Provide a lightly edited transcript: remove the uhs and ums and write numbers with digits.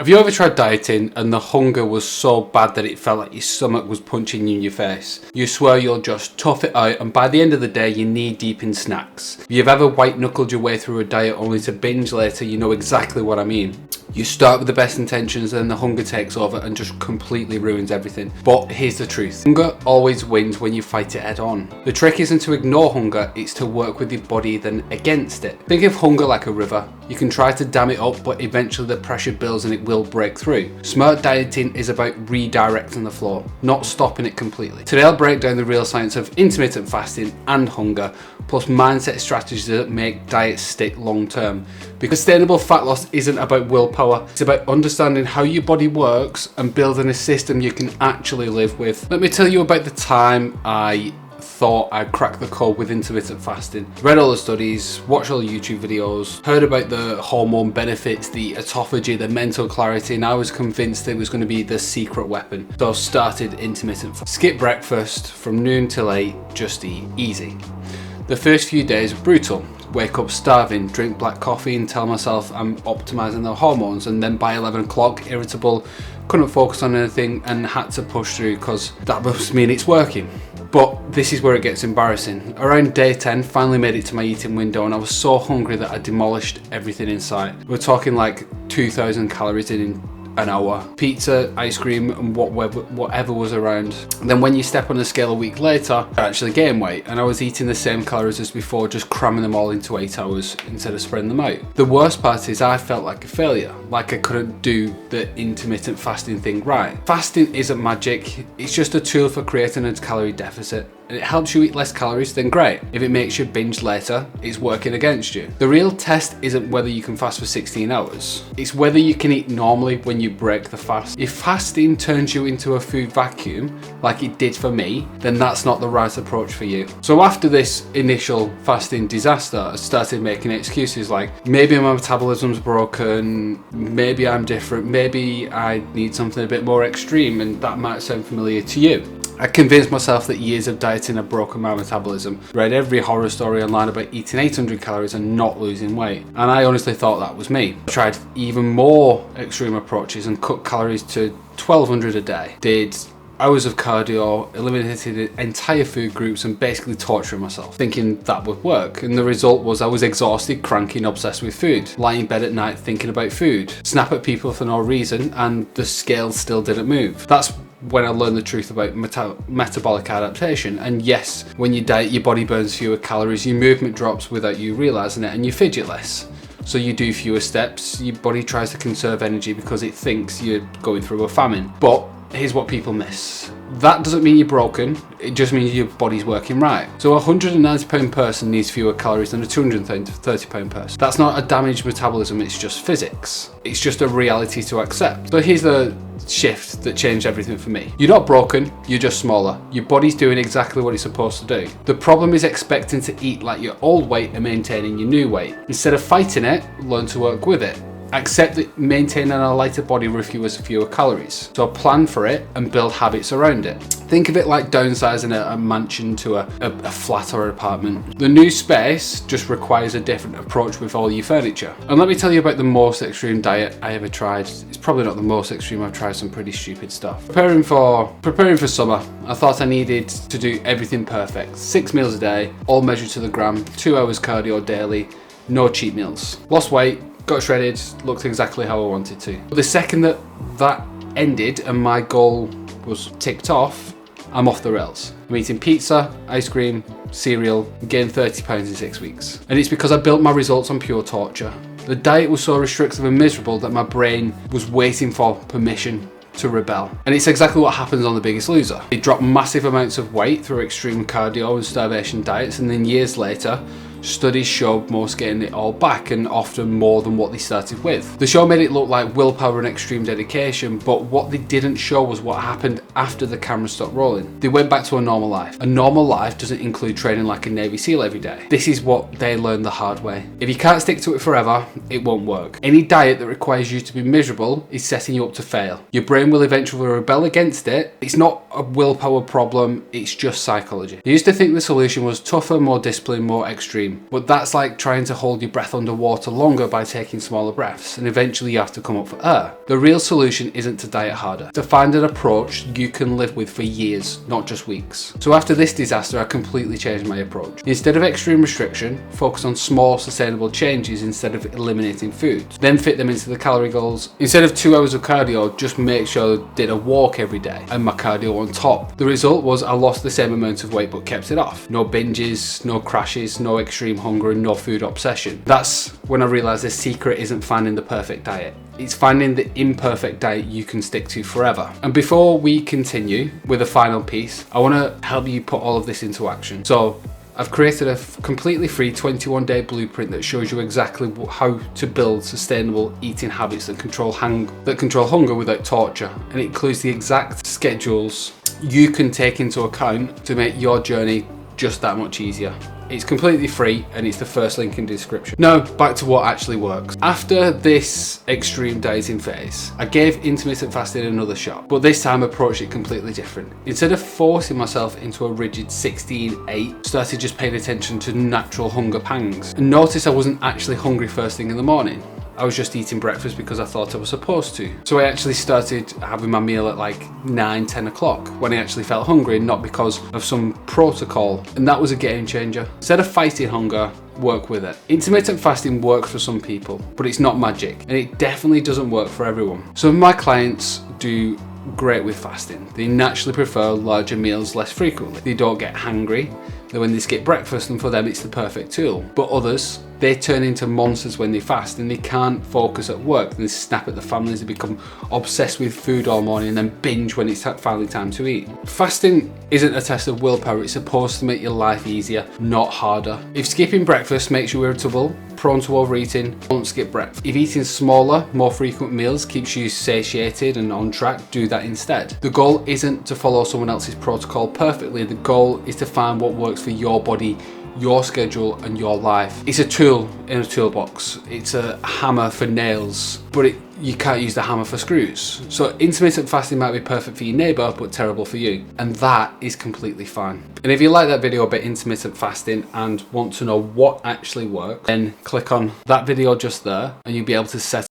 Have you ever tried dieting and the hunger was so bad that it felt like your stomach was punching you in your face? You swear you'll just tough it out and by the end of the day you're knee deep in snacks. If you've ever white knuckled your way through a diet only to binge later, you know exactly what I mean. You start with the best intentions, then the hunger takes over and just completely ruins everything. But here's the truth. Hunger always wins when you fight it head on. The trick isn't to ignore hunger, it's to work with your body then against it. Think of hunger like a river. You can try to dam it up, but eventually the pressure builds and it will break through. Smart dieting is about redirecting the flow, not stopping it completely. Today I'll break down the real science of intermittent fasting and hunger, plus mindset strategies that make diets stick long term. Because sustainable fat loss isn't about willpower, it's about understanding how your body works and building a system you can actually live with. Let me tell you about the time I thought I'd crack the code with intermittent fasting. Read all the studies, watched all the YouTube videos, heard about the hormone benefits, the autophagy, the mental clarity, and I was convinced it was going to be the secret weapon. So I started intermittent fasting. Skip breakfast from noon till 8, just eat, easy. The first few days were brutal. Wake up starving, drink black coffee and tell myself I'm optimizing the hormones, and then by 11 o'clock irritable, couldn't focus on anything and had to push through because that must mean it's working. But this is where it gets embarrassing. Around day 10, finally made it to my eating window and I was so hungry that I demolished everything in sight. We're talking like 2,000 calories in an hour. Pizza, ice cream and whatever was around. And then when you step on the scale a week later, I actually gained weight and I was eating the same calories as before, just cramming them all into 8 hours instead of spreading them out. The worst part is I felt like a failure, like I couldn't do the intermittent fasting thing right. Fasting isn't magic, it's just a tool for creating a calorie deficit. And it helps you eat less calories, then great. If it makes you binge later, it's working against you. The real test isn't whether you can fast for 16 hours. It's whether you can eat normally when you break the fast. If fasting turns you into a food vacuum, like it did for me, then that's not the right approach for you. So after this initial fasting disaster, I started making excuses like, maybe my metabolism's broken, maybe I'm different, maybe I need something a bit more extreme, and that might sound familiar to you. I convinced myself that years of dieting had broken my metabolism. Read every horror story online about eating 800 calories and not losing weight. And I honestly thought that was me. I tried even more extreme approaches and cut calories to 1,200 a day. Did hours of cardio, eliminated entire food groups and basically torturing myself, thinking that would work. And the result was I was exhausted, cranky and obsessed with food. Lying in bed at night thinking about food. Snap at people for no reason and the scale still didn't move. That's when I learned the truth about metabolic adaptation. And yes, when you diet, your body burns fewer calories, your movement drops without you realizing it, and you fidget less. So you do fewer steps, your body tries to conserve energy because it thinks you're going through a famine. But here's what people miss. That doesn't mean you're broken, it just means your body's working right. So a 190 pound person needs fewer calories than a 230 pound person. That's not a damaged metabolism, it's just physics. It's just a reality to accept. So here's the shift that changed everything for me. You're not broken, you're just smaller. Your body's doing exactly what it's supposed to do. The problem is expecting to eat like your old weight and maintaining your new weight. Instead of fighting it, learn to work with it. Accept that maintaining a lighter body requires fewer calories. So plan for it and build habits around it. Think of it like downsizing a mansion to a flat or an apartment. The new space just requires a different approach with all your furniture. And let me tell you about the most extreme diet I ever tried. It's probably not the most extreme, I've tried some pretty stupid stuff. Preparing for summer, I thought I needed to do everything perfect. 6 meals a day, all measured to the gram, 2 hours cardio daily, no cheat meals. Lost weight, got shredded, looked exactly how I wanted to. But the second that ended and my goal was ticked off, I'm off the rails. I'm eating pizza, ice cream, cereal, gained 30 pounds in 6 weeks. And it's because I built my results on pure torture. The diet was so restrictive and miserable that my brain was waiting for permission to rebel. And it's exactly what happens on The Biggest Loser. They drop massive amounts of weight through extreme cardio and starvation diets, and then years later, studies showed most getting it all back and often more than what they started with. The show made it look like willpower and extreme dedication, but what they didn't show was what happened after the camera stopped rolling. They went back to a normal life. A normal life doesn't include training like a Navy SEAL every day. This is what they learned the hard way. If you can't stick to it forever, it won't work. Any diet that requires you to be miserable is setting you up to fail. Your brain will eventually rebel against it. It's not a willpower problem, it's just psychology. I used to think the solution was tougher, more discipline, more extreme. extreme, but that's like trying to hold your breath underwater longer by taking smaller breaths, and eventually you have to come up for air. The real solution isn't to diet harder, to find an approach you can live with for years, not just weeks. So after this disaster, I completely changed my approach. Instead of extreme restriction, focus on small sustainable changes instead of eliminating foods. Then fit them into the calorie goals. Instead of 2 hours of cardio, just make sure I did a walk every day and my cardio on top. The result was I lost the same amount of weight but kept it off. No binges, no crashes, no extreme hunger, and no food obsession. That's when I realized the secret isn't finding the perfect diet. It's finding the imperfect diet you can stick to forever. And before we continue with the final piece, I want to help you put all of this into action. So I've created a completely free 21-day blueprint that shows you exactly how to build sustainable eating habits that control hunger without torture. And it includes the exact schedules you can take into account to make your journey just that much easier. It's completely free and it's the first link in the description. Now, back to what actually works. After this extreme dieting phase, I gave intermittent fasting another shot, but this time I approached it completely different. Instead of forcing myself into a rigid 16-8, started just paying attention to natural hunger pangs and noticed I wasn't actually hungry first thing in the morning. I was just eating breakfast because I thought I was supposed to. So I actually started having my meal at like 9-10 o'clock when I actually felt hungry, not because of some protocol. And that was a game changer. Instead of fighting hunger, work with it. Intermittent fasting works for some people, but it's not magic, and it definitely doesn't work for everyone. Some of my clients do great with fasting. They naturally prefer larger meals less frequently. They don't get hangry when they skip breakfast, and for them it's the perfect tool. But others, they turn into monsters when they fast and they can't focus at work. They snap at the families, they become obsessed with food all morning and then binge when it's finally time to eat. Fasting isn't a test of willpower, it's supposed to make your life easier, not harder. If skipping breakfast makes you irritable, prone to overeating, don't skip breakfast. If eating smaller, more frequent meals keeps you satiated and on track, do that instead. The goal isn't to follow someone else's protocol perfectly, the goal is to find what works for your body, your schedule and your life. It's a tool in a toolbox. It's a hammer for nails, but you can't use the hammer for screws. So intermittent fasting might be perfect for your neighbor, but terrible for you. And that is completely fine. And if you like that video about intermittent fasting and want to know what actually works, then click on that video just there and you'll be able to set